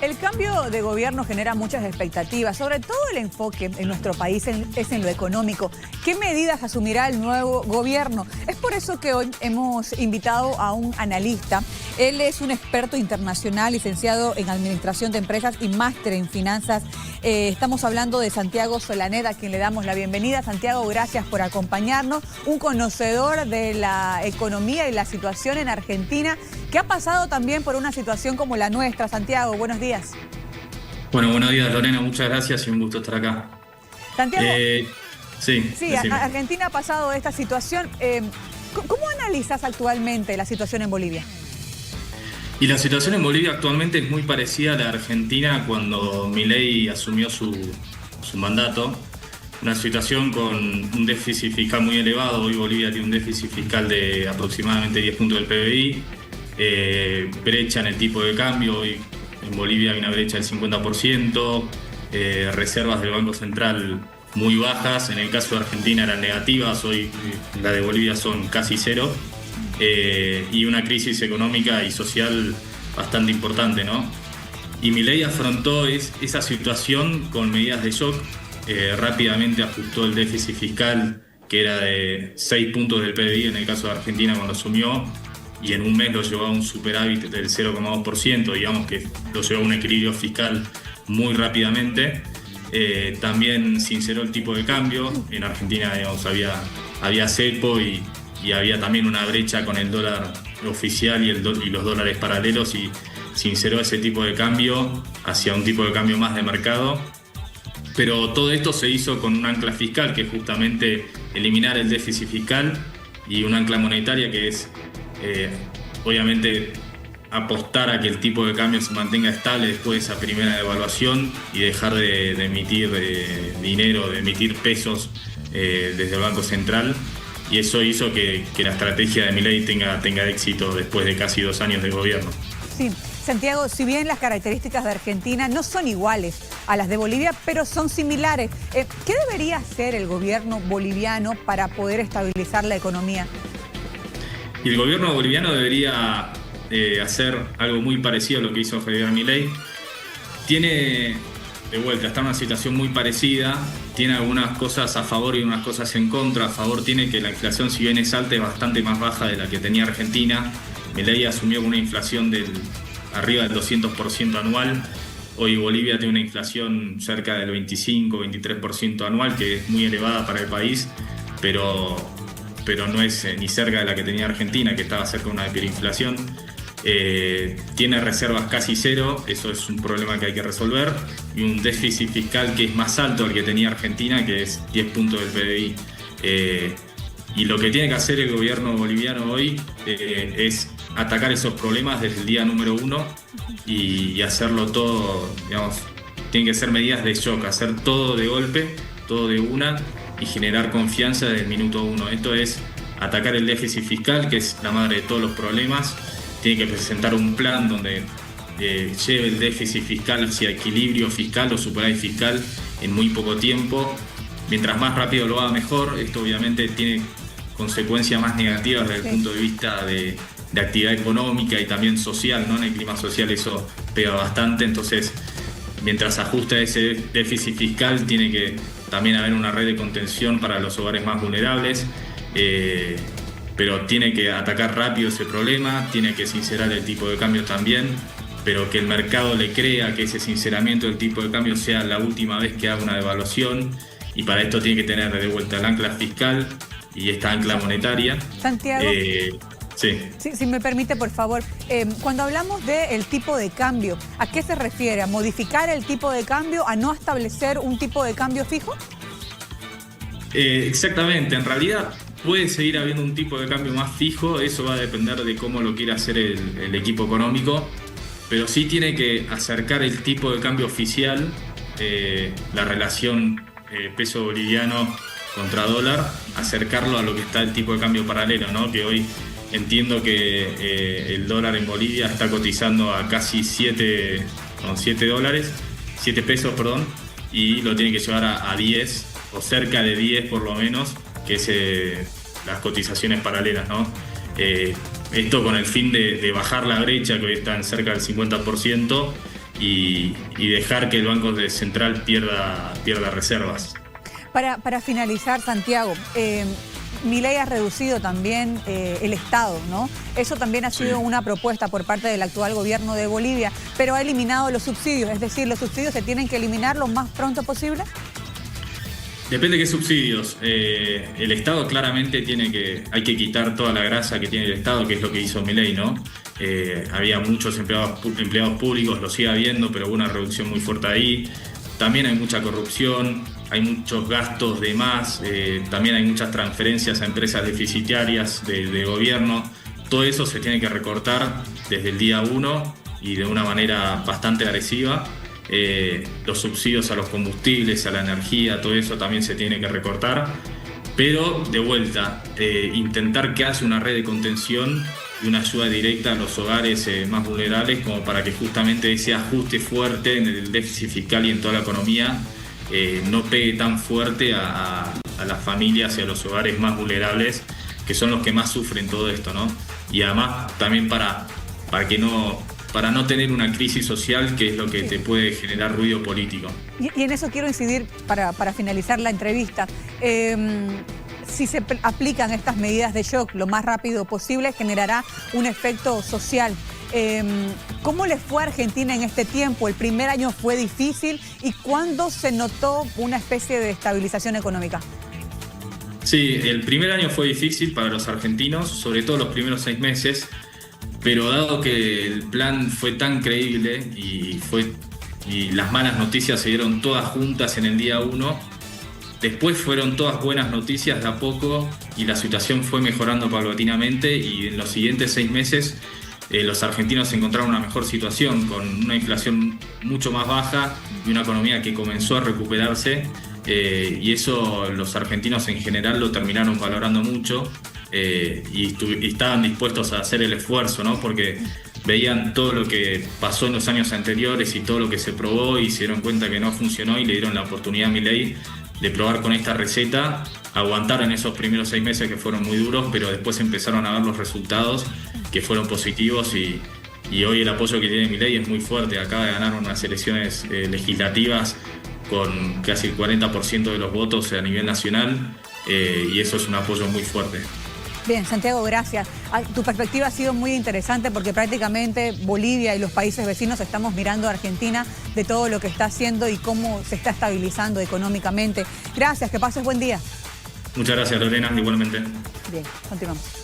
El cambio de gobierno genera muchas expectativas, sobre todo el enfoque en nuestro país es en lo económico. ¿Qué medidas asumirá el nuevo gobierno? Es por eso que hoy hemos invitado a un analista. Él es un experto internacional, licenciado en Administración de Empresas y máster en Finanzas. Estamos hablando de Santiago Solaneda, a quien le damos la bienvenida. Santiago, gracias por acompañarnos. Un conocedor de la economía y la situación en Argentina, que ha pasado también por una situación como la nuestra. Santiago, buenos días. Bueno, buenos días, Lorena, muchas gracias y un gusto estar acá. Santiago, sí, Argentina ha pasado esta situación. ¿Cómo analizas actualmente la situación en Bolivia? Y la situación en Bolivia actualmente es muy parecida a la de Argentina cuando Milei asumió su mandato. Una situación con un déficit fiscal muy elevado. Hoy Bolivia tiene un déficit fiscal de aproximadamente 10 puntos del PBI. Brecha en el tipo de cambio. Hoy en Bolivia hay una brecha del 50%. Reservas del Banco Central muy bajas. En el caso de Argentina eran negativas. Hoy la de Bolivia son casi cero. Y una crisis económica y social bastante importante, ¿no? Y Milei afrontó esa situación con medidas de shock. Rápidamente ajustó el déficit fiscal, que era de 6 puntos del PBI en el caso de Argentina cuando asumió, y en un mes lo llevó a un superávit del 0,2%, digamos que lo llevó a un equilibrio fiscal muy rápidamente. También sinceró el tipo de cambio. En Argentina, digamos, había cepo y había también una brecha con el dólar oficial y los dólares paralelos, y sinceró ese tipo de cambio hacia un tipo de cambio más de mercado. Pero todo esto se hizo con un ancla fiscal, que es justamente eliminar el déficit fiscal, y un ancla monetaria, que es obviamente apostar a que el tipo de cambio se mantenga estable después de esa primera devaluación y dejar de emitir dinero, de emitir pesos desde el Banco Central. Y eso hizo que la estrategia de Milei tenga éxito después de casi 2 años de gobierno. Sí, Santiago, si bien las características de Argentina no son iguales a las de Bolivia, pero son similares, ¿qué debería hacer el gobierno boliviano para poder estabilizar la economía? Y el gobierno boliviano debería hacer algo muy parecido a lo que hizo Javier Milei. Está en una situación muy parecida, tiene algunas cosas a favor y unas cosas en contra. A favor tiene que la inflación, si bien es alta, es bastante más baja de la que tenía Argentina. Milei asumió con una inflación arriba del 200% anual. Hoy Bolivia tiene una inflación cerca del 25-23% anual, que es muy elevada para el país, pero no es ni cerca de la que tenía Argentina, que estaba cerca de una hiperinflación. Tiene reservas casi cero, eso es un problema que hay que resolver, y un déficit fiscal que es más alto al que tenía Argentina, que es 10 puntos del PBI. Y lo que tiene que hacer el gobierno boliviano hoy es atacar esos problemas desde el día número 1 y hacerlo todo, digamos, tienen que ser medidas de shock, hacer todo de golpe, todo de una, y generar confianza desde el minuto 1. Esto es atacar el déficit fiscal, que es la madre de todos los problemas. Tiene que presentar un plan donde lleve el déficit fiscal hacia equilibrio fiscal o superávit fiscal en muy poco tiempo. Mientras más rápido lo haga, mejor. Esto obviamente tiene consecuencias más negativas desde el punto de vista de actividad económica y también social, ¿no? En el clima social eso pega bastante. Entonces, mientras ajusta ese déficit fiscal, tiene que también haber una red de contención para los hogares más vulnerables. Pero tiene que atacar rápido ese problema, tiene que sincerar el tipo de cambio también, pero que el mercado le crea que ese sinceramiento del tipo de cambio sea la última vez que haga una devaluación, y para esto tiene que tener de vuelta el ancla fiscal y esta ancla monetaria. Santiago, sí. Si me permite, por favor, cuando hablamos del tipo de cambio, ¿a qué se refiere? ¿A modificar el tipo de cambio? ¿A no establecer un tipo de cambio fijo? Exactamente, en realidad puede seguir habiendo un tipo de cambio más fijo, eso va a depender de cómo lo quiera hacer el equipo económico, pero sí tiene que acercar el tipo de cambio oficial, la relación peso boliviano contra dólar, acercarlo a lo que está el tipo de cambio paralelo, ¿no? Que hoy entiendo que el dólar en Bolivia está cotizando a casi 7 pesos, y lo tiene que llevar a 10, o cerca de 10 por lo menos, que es las cotizaciones paralelas, ¿no? Esto con el fin de bajar la brecha, que hoy está en cerca del 50%, y dejar que el Banco Central pierda reservas. Para finalizar, Santiago, Milei ha reducido también el Estado, ¿no? Eso también ha sido una propuesta por parte del actual gobierno de Bolivia, pero ha eliminado los subsidios, es decir, ¿los subsidios se tienen que eliminar lo más pronto posible? Depende de qué subsidios. El Estado claramente hay que quitar toda la grasa que tiene el Estado, que es lo que hizo Milei, ¿no? Había muchos empleados públicos, lo sigue habiendo, pero hubo una reducción muy fuerte ahí. También hay mucha corrupción, hay muchos gastos de más, también hay muchas transferencias a empresas deficitarias de gobierno. Todo eso se tiene que recortar desde el día 1 y de una manera bastante agresiva. Los subsidios a los combustibles, a la energía, todo eso también se tiene que recortar. Pero de vuelta, intentar que haya una red de contención y una ayuda directa a los hogares más vulnerables, como para que justamente ese ajuste fuerte en el déficit fiscal y en toda la economía no pegue tan fuerte a las familias y a los hogares más vulnerables, que son los que más sufren todo esto, ¿no? Y además también para no tener una crisis social, que es lo que te puede generar ruido político. Y en eso quiero incidir para finalizar la entrevista. Si se aplican estas medidas de shock lo más rápido posible, generará un efecto social. ¿Cómo le fue a Argentina en este tiempo? ¿El primer año fue difícil? ¿Y cuándo se notó una especie de estabilización económica? Sí, el primer año fue difícil para los argentinos, sobre todo los primeros 6 meses, pero dado que el plan fue tan creíble y las malas noticias se dieron todas juntas en el día 1, después fueron todas buenas noticias de a poco y la situación fue mejorando paulatinamente, y en los siguientes 6 meses los argentinos encontraron una mejor situación, con una inflación mucho más baja y una economía que comenzó a recuperarse, y eso los argentinos en general lo terminaron valorando mucho, y estaban dispuestos a hacer el esfuerzo, ¿no? Porque veían todo lo que pasó en los años anteriores y todo lo que se probó, y se dieron cuenta que no funcionó y le dieron la oportunidad a Milei de probar con esta receta. Aguantaron esos primeros 6 meses que fueron muy duros, pero después empezaron a ver los resultados que fueron positivos, y hoy el apoyo que tiene Milei es muy fuerte. Acaba de ganar unas elecciones legislativas con casi el 40% de los votos a nivel nacional, y eso es un apoyo muy fuerte. Bien, Santiago, gracias. Tu perspectiva ha sido muy interesante, porque prácticamente Bolivia y los países vecinos estamos mirando a Argentina de todo lo que está haciendo y cómo se está estabilizando económicamente. Gracias, que pases buen día. Muchas gracias, Lorena, igualmente. Bien, continuamos.